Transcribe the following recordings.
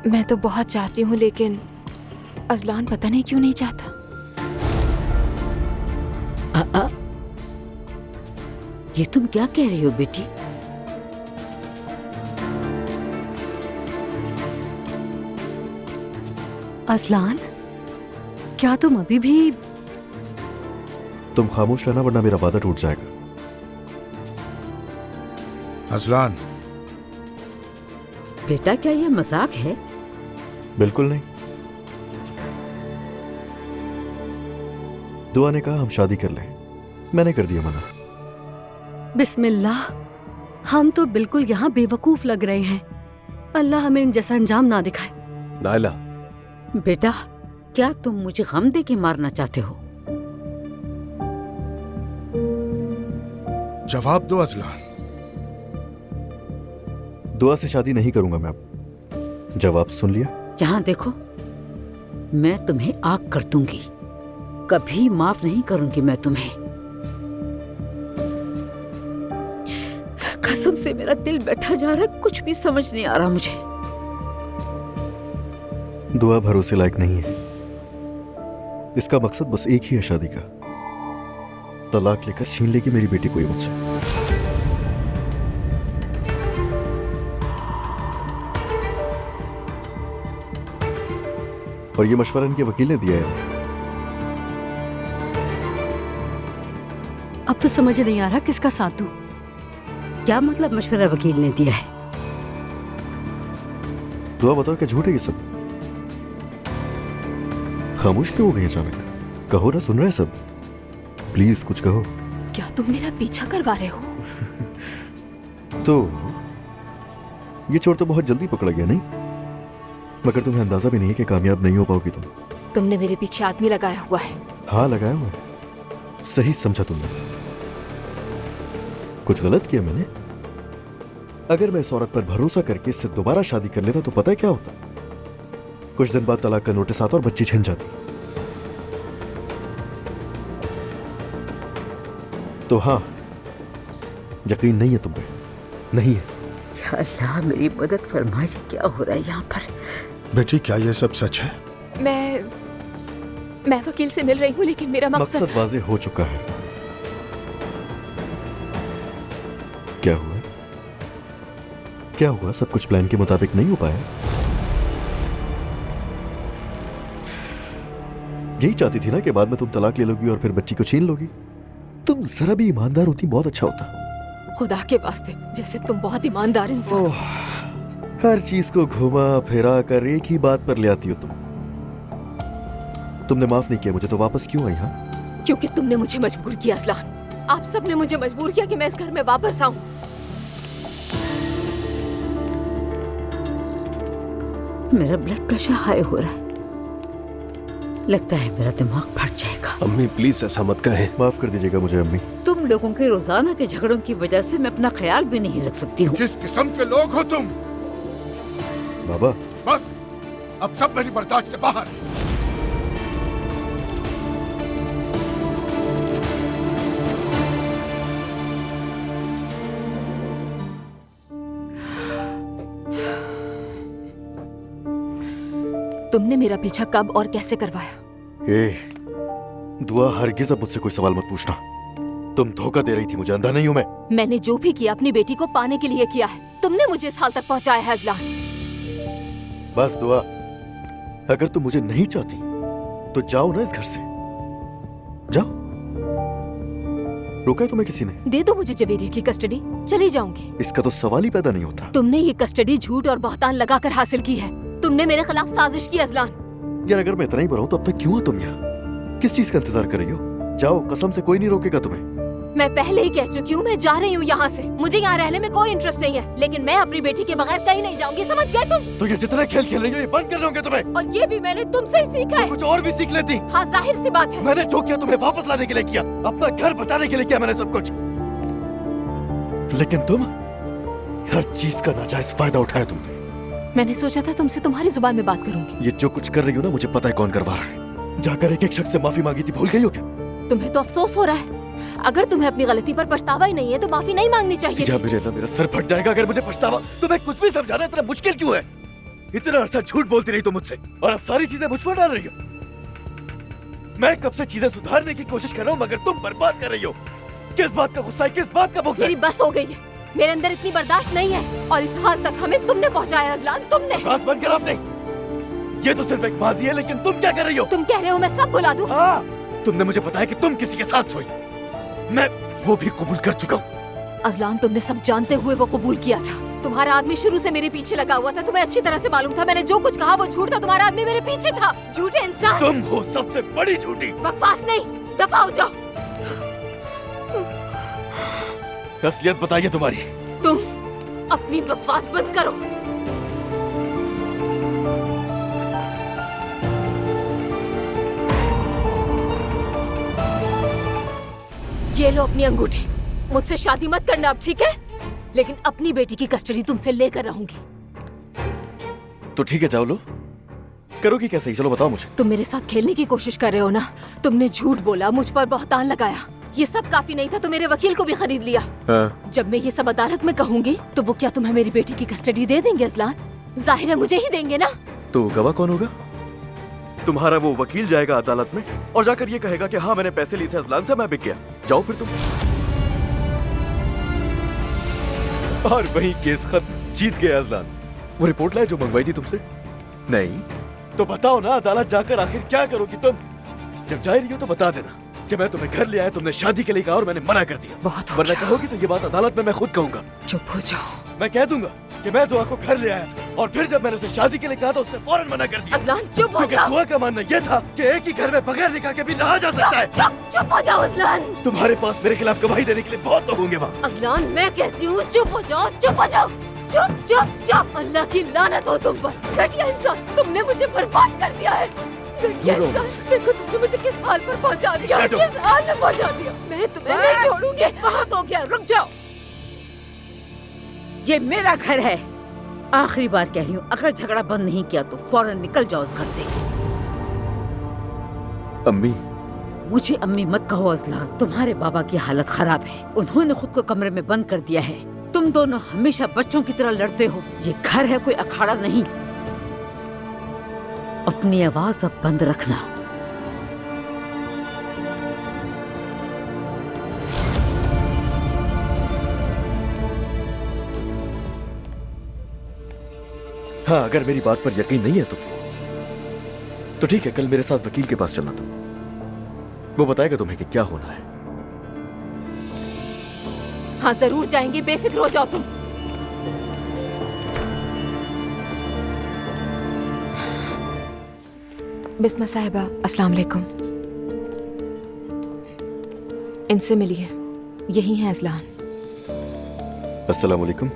मैं तो बहुत चाहती हूँ, लेकिन अजलान पता नहीं क्यों नहीं चाहता। ये तुम क्या कह रही हो बेटी? अजलान, क्या तुम अभी भी? तुम खामोश रहना वरना मेरा वादा टूट जाएगा। अजलान, बेटा क्या ये मजाक है? बिल्कुल नहीं। दुआ ने कहा हम शादी कर लें, मैंने कर दिया मना। बिस्मिल्लाह, हम तो बिल्कुल यहाँ बेवकूफ लग रहे हैं। अल्लाह हमें इन जैसा अंजाम ना दिखाए। नायला, बेटा क्या तुम मुझे गम दे के मारना चाहते हो? जवाब दो अजलान। दुआ से शादी नहीं करूंगा मैं अब। जवाब सुन लिया? यहाँ देखो, मैं तुम्हें आग कर दूंगी, कभी माफ नहीं करूंगी मैं तुम्हें। कसम से मेरा दिल बैठा जा रहा है, कुछ भी समझ नहीं आ रहा मुझे। दुआ भरोसे लायक नहीं है। इसका मकसद बस एक ही है, शादी का। तलाक लेकर छीन लेगी मेरी बेटी को ये मुझसे। और ये मशवरा इनके वकील ने दिया है। अब तो समझ नहीं आ रहा किसका साथ दूं। क्या मतलब मशवरा वकील ने दिया है? दुआ बताओ क्या झूठ है ये सब? खामोश क्यों हो गई अचानक? कहो ना, सुन रहे हैं सब। प्लीज कुछ कहो। क्या तुम मेरा पीछा करवा रहे हो? तो ये चोर तो बहुत जल्दी पकड़ा गया नहीं? मगर तुम्हें अंदाजा भी नहीं है कि कामयाब नहीं हो पाओगी तुम। तुमने मेरे पीछे आदमी लगाया हुआ है। हाँ, लगाया हुआ है। सही समझा तुमने। कुछ गलत किया मैंने? अगर मैं इस औरत पर भरोसा करके इससे दोबारा शादी कर लेता तो पता है क्या होता? कुछ दिन बाद तलाक का नोटिस आता और बच्ची छिन जाती। तो हाँ, यकीन नहीं है तुम पे? नहीं है। या अल्लाह मेरी मदद फरमाए, क्या हो रहा है यहाँ पर? बेटी, क्या ये सब सच है? मैं वकील से मिल रही हूँ, लेकिन मेरा मकसद वाज़ेह हो चुका है। क्या हुआ? क्या हुआ? सब कुछ प्लान के मुताबिक नहीं हो पाया? यही चाहती थी ना कि बाद में तुम तलाक ले लोगी और फिर बच्ची को छीन लोगी? तुम जरा भी ईमानदार होती बहुत अच्छा होता। खुदा के वास्ते, जैसे तुम बहुत ईमानदार इंसान। हर चीज को घुमा फिरा कर एक ही बात पर ले आती हो तुम। तुमने माफ नहीं किया मुझे तो वापस क्यों आई? हाँ, क्योंकि तुमने मुझे मजबूर किया अजलान। आप सब ने मुझे मजबूर किया कि मैं इस घर में वापस आऊं। मेरा ब्लड प्रेशर हाई हो रहा है, लगता है मेरा दिमाग फट जाएगा। अम्मी प्लीज ऐसा मत कहें। माफ कर दीजिएगा मुझे अम्मी। तुम लोगों के रोजाना के झगड़ों की वजह से मैं अपना ख्याल भी नहीं रख सकती हूँ। किस किस्म के लोग हो तुम? बाबा, बस अब सब मेरी बर्दाश्त से बाहर है। तुमने मेरा पीछा कब और कैसे करवाया? दुआ, हरगिज़ अब मुझसे कोई सवाल मत पूछना। तुम धोखा दे रही थी मुझे, अंधा नहीं हूं मैं। मैंने जो भी किया अपनी बेटी को पाने के लिए किया है। तुमने मुझे इस हाल तक पहुंचाया है अजलान। बस दुआ, अगर तुम मुझे नहीं चाहती तो जाओ ना इस घर से, जाओ। रोका है तुम्हें किसी ने? दे दो मुझे जवेरी की कस्टडी, चली जाऊंगी। इसका तो सवाल ही पैदा नहीं होता। तुमने ये कस्टडी झूठ और बहतान लगाकर हासिल की है। तुमने मेरे खिलाफ साजिश की अजलान। यार अगर मैं इतना ही बुरा हूं तो अब तक क्यों हो तुम यहाँ? किस चीज का इंतजार कर रही हो? जाओ, कसम से कोई नहीं रोकेगा तुम्हें। मैं पहले ही कह चुकी हूँ, मैं जा रही हूँ यहाँ से। मुझे यहाँ रहने में कोई इंटरेस्ट नहीं है, लेकिन मैं अपनी बेटी के बगैर कहीं नहीं जाऊंगी, समझ गए तुम? तो ये जितना खेल खेल रही हो ये बंद कर लोगे तुम्हें। और ये भी मैंने तुमसे ही सीखा है। कुछ और भी सीख लेती। हाँ, जाहिर सी बात है। मैंने जो किया तुम्हें वापस लाने के लिए किया, अपना घर बचाने के लिए किया मैंने सब कुछ। लेकिन तुम हर चीज का नाजायज फायदा उठाया तुमने। मैंने सोचा था तुमसे तुम्हारी जुबान में बात करूंगी। ये जो कुछ कर रही हो ना, मुझे पता है कौन करवा रहा है। जाकर एक एक शख्स से माफी मांगी थी, भूल गई हो क्या? तुम्हें तो अफसोस हो रहा है। अगर तुम्हें अपनी गलती पर पछतावा ही नहीं है तो माफी नहीं मांगनी चाहिए। या मेरे अल्लाह, मेरा सर फट जाएगा अगर मुझे पछतावा। तुम्हें कुछ भी समझाना इतना मुश्किल क्यों है? इतना अरसा झूठ बोलती रही तुम मुझसे, और अब सारी चीजें मुझ पर डाल रही हो। मैं कब से चीजें सुधारने की कोशिश कर रहा हूँ, मगर तुम बर्बाद कर रही हो। किस बात का गुस्सा है, किस बात का बुग़्ज़ है? मेरी बस हो गई है, मेरे अंदर इतनी बर्दाश्त नहीं है, और इस हाल तक हमें तुमने पहुंचाया अजलान, तुमने। बस बंद कर आपने। ये तो सिर्फ एक माजी है, लेकिन तुम क्या कर रही हो? तुम कह रहे हो मैं सब भुला दूं? हाँ, तुमने मुझे बताया कि तुम किसी के साथ सोई, मैं वो भी कबूल कर चुका हूँ। अजलान, तुमने सब जानते हुए वो कबूल किया था। तुम्हारा आदमी शुरू से मेरे पीछे लगा हुआ था, तुम्हें अच्छी तरह से मालूम था मैंने जो कुछ कहा वो झूठ था। तुम्हारा आदमी मेरे पीछे था। झूठे इंसान। तुम हो सबसे बड़ी झूठी। बकवास नहीं, दफा हो जाओ। असलियत बताइए तुम्हारी। तुम अपनी बकवास बंद करो। ये लो अपनी अंगूठी। मुझसे शादी मत करना अब, ठीक है? लेकिन अपनी बेटी की कस्टडी तुमसे लेकर रहूंगी। तो ठीक है, जाओ लो। करोगी कैसे ही? चलो बताओ मुझे। तुम मेरे साथ खेलने की कोशिश कर रहे हो ना? तुमने झूठ बोला, मुझ पर बहतान लगाया। ये सब काफी नहीं था तो मेरे वकील को भी खरीद लिया। हाँ। जब मैं ये सब अदालत में कहूंगी तो वो क्या तुम्हें मेरी बेटी की कस्टडी दे देंगे अजलान? जाहिर है मुझे ही देंगे ना। तो गवाह कौन होगा? तुम्हारा वो वकील जाएगा अदालत में और जाकर ये कहेगा कि हाँ मैंने पैसे लिए थे अजलान से, मैं बिक गया। जाओ फिर तुम। और वही केस खत्म, जीत गया अजलान। वो रिपोर्ट लाए जो मंगवाई थी तुमसे? नहीं तो बताओ ना, अदालत जाकर आखिर क्या करोगी तुम? जब जा रही हो तो बता देना कि मैं तुम्हें घर ले आया, तुमने शादी के लिए कहा और मैंने मना कर दिया। बहुत हो वरना गया। कहोगी तो ये बात अदालत में मैं खुद कहूंगा। चुप हो जाओ। मैं कह दूंगा कि मैं दुआ को घर ले आया था और फिर जब मैंने उसे शादी के लिए कहा तो उसने फौरन मना कर दिया। अजलान चुप हो क्योंकि जाओ। दुआ का मानना यह था कि एक ही घर में बगैर निकाह के भी रहा जा सकता है। चुप हो जाओ अजलान। तुम्हारे पास मेरे खिलाफ गवाही देने के लिए बहुत लोग होंगे वहाँ। अजलान मैं कहती हूँ चुप हो जाओ, चुप हो जाओ, चुप चुप चुप। अल्लाह की लानत हो तुम पर, घटिया इंसान। तुमने मुझे बर्बाद कर दिया है, घटिया बोलो इंसान। मुझसे। देखो तुमने मुझे किस हाल पर पहुंचा दिया, छेड़ो। किस हाल में पहुंचा दिया। मैं तुम्हें नहीं छोड़ूंगी। बहुत हो गया, रुक जाओ। ये मेरा घर है। आखिरी बार कह रही हूँ, अगर झगड़ा बंद नहीं किया तो फौरन निकल जाओ उस घर से। अम्मी, मुझे अम्मी मत कहो अजलान। तुम्हारे बाबा की हालत खराब है, उन्होंने खुद को कमरे में बंद कर दिया है। तुम दोनों हमेशा बच्चों की तरह लड़ते हो। ये घर है, कोई अखाड़ा नहीं। अपनी आवाज अब बंद रखना। हाँ, अगर मेरी बात पर यकीन नहीं है तो ठीक है, कल मेरे साथ वकील के पास चलना तुम। वो बताएगा तुम्हें कि क्या होना है। हाँ जरूर जाएंगे, बेफिक्र हो जाओ तुम। बिस्मा साहिबा, अस्सलाम वालेकुम। इनसे मिलिए, यही है अजलान। अस्सलाम वालेकुम।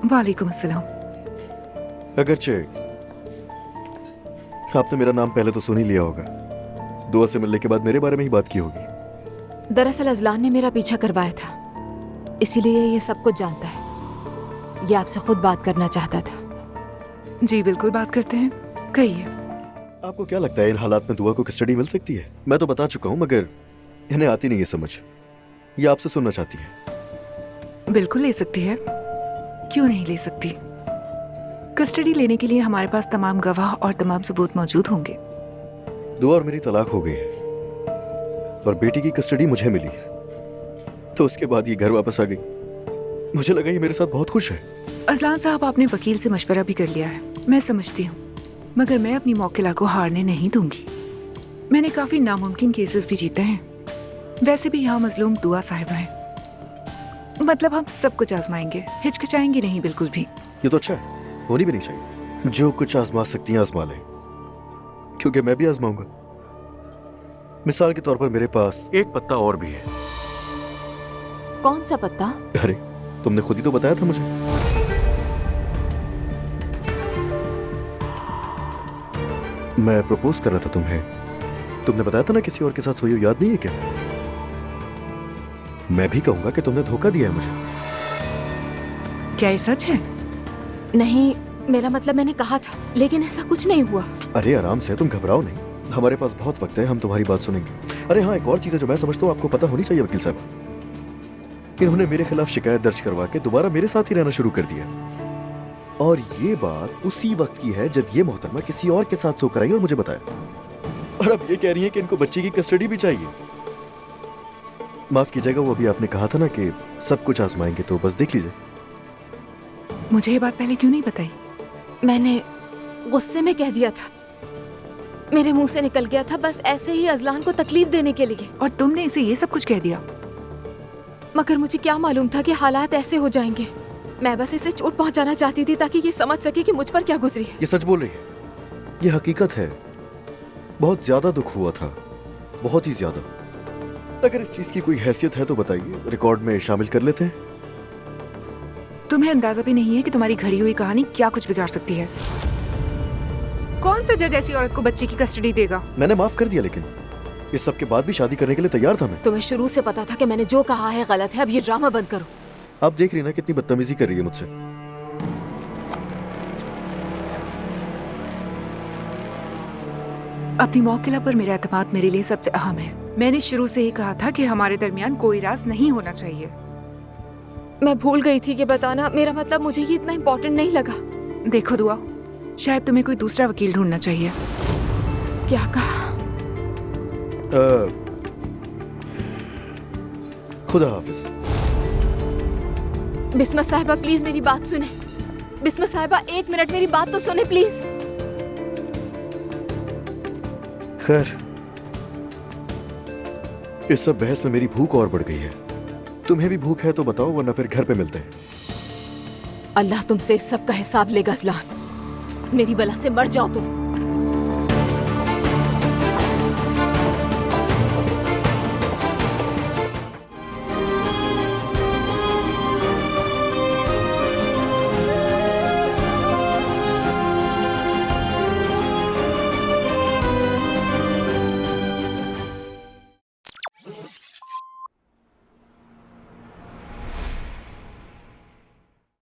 वालेकुम अस्सलाम। अगरचे आपने मेरा नाम पहले तो सुन ही लिया होगा, दुआ से मिलने के बाद मेरे बारे में ही बात की होगी। दरअसल अजलान ने मेरा पीछा करवाया था, इसीलिए ये सब कुछ जानता है। ये आपसे खुद बात करना चाहता था। जी बिल्कुल बात करते हैं, कहिए। आपको क्या लगता है इन हालात में दुआ को कस्टडी मिल सकती है? मैं तो बता चुका हूँ, मगर इन्हें आती नहीं है समझ। ये आपसे सुनना चाहती है। बिल्कुल ले सकती है, क्यों नहीं ले सकती। कस्टडी लेने के लिए हमारे पास तमाम गवाह और तमाम सबूत मौजूद होंगे। दुआ और मेरी तलाक हो गई है और बेटी की कस्टडी मुझे मिली है, तो उसके बाद ये घर वापस आ गई। मुझे लगा ये मेरे साथ बहुत खुश है। अजलान साहब, आपने वकील से मशवरा भी कर लिया है, मैं समझती हूँ, मगर मैं अपनी मौकिला को हारने नहीं दूंगी। मैंने काफी नामुमकिन केसेस भी जीते हैं। वैसे भी यहाँ मजलूम दुआ साहिबा है। मतलब हम सब कुछ आजमाएंगे, हिचकिचाएंगे नहीं बिल्कुल भी। ये तो अच्छा है, होनी भी नहीं चाहिए। जो कुछ आजमा सकती हैं आजमा लें, क्योंकि मैं भी आजमाऊंगा। मिसाल के तौर पर मेरे पास एक पत्ता और भी है। कौन सा पत्ता? अरे तुमने खुद ही तो बताया था मुझे। मैं प्रपोज कर रहा था तुम्हें, तुमने बताया था ना किसी और के साथ सोई हो, याद नहीं है क्या? मैं भी कहूंगा कि तुमने धोखा दिया है मुझे। क्या ये सच है? नहीं, मेरा मतलब मैंने कहा था, लेकिन ऐसा कुछ नहीं हुआ। अरे आराम से, तुम घबराओ नहीं, हमारे पास बहुत वक्त है, हम तुम्हारी बात सुनेंगे। अरे हाँ, एक और चीज है जो मैं समझता हूँ आपको पता होनी चाहिए वकील साहब। इन्होंने मेरे खिलाफ शिकायत दर्ज करवा के दोबारा मेरे साथ ही रहना शुरू कर दिया। और ये बात उसी वक्त की है जब ये मोहतरमा किसी और के साथ सोकर आई और मुझे बताया, और अब ये कह रही है कि इनको बच्ची की कस्टडी भी चाहिए। माफ कीजिएगा, वो अभी आपने कहा था ना कि सब कुछ आजमाएंगे, तो बस देख लीजिए। मुझे ये बात पहले क्यों नहीं बताई? मैंने गुस्से में कह दिया था, मेरे मुंह से निकल गया था, बस ऐसे ही अजलान को तकलीफ देने के लिए। और तुमने इसे ये सब कुछ कह दिया? मगर मुझे क्या मालूम था कि हालात ऐसे हो जाएंगे। मैं बस इसे चोट पहुंचाना चाहती थी ताकि ये समझ सके कि मुझ पर क्या गुजरी है। ये सच बोल रही है, ये हकीकत है। बहुत ज्यादा दुख हुआ था, बहुत ही ज्यादा। अगर इस चीज की कोई हैसियत है तो बताइए, रिकॉर्ड में शामिल कर लेते हैं। तुम्हें अंदाजा भी नहीं है कि तुम्हारी घड़ी हुई कहानी क्या कुछ बिगाड़ सकती है। कौन सा जज ऐसी औरत को बच्चे की कस्टडी देगा? मैंने माफ कर दिया, लेकिन इस सब के बाद भी शादी करने के लिए तैयार था मैं। तुम्हें शुरू से पता था कि मैंने जो कहा है गलत है। अब ये ड्रामा बंद करो। आप देख रही ना कितनी बदतमीजी कर रही है मुझसे। अपनी मौकिला पर मेरा एतमाद मेरे लिए सबसे अहम है। मैंने शुरू से ही कहा था कि हमारे दरमियान कोई राज नहीं होना चाहिए। मैं भूल गई थी कि बताना, मेरा मतलब मुझे ये इतना इम्पोर्टेंट नहीं लगा। देखो दुआ, शायद तुम्हें कोई दूसरा वकील ढूंढना चाहिए। क्या कहा? खुदा हाफिज। बिस्मा साहिबा प्लीज मेरी बात सुने। बिस्मा साहिबा 1 मिनट मेरी बात तो सुने प्लीज। खैर, इस सब बहस में मेरी भूख और बढ़ गई है। तुम्हें भी भूख है तो बताओ, वरना फिर घर पे मिलते हैं। अल्लाह तुमसे इस सब का हिसाब लेगा अजलान। मेरी बला से मर जाओ तुम।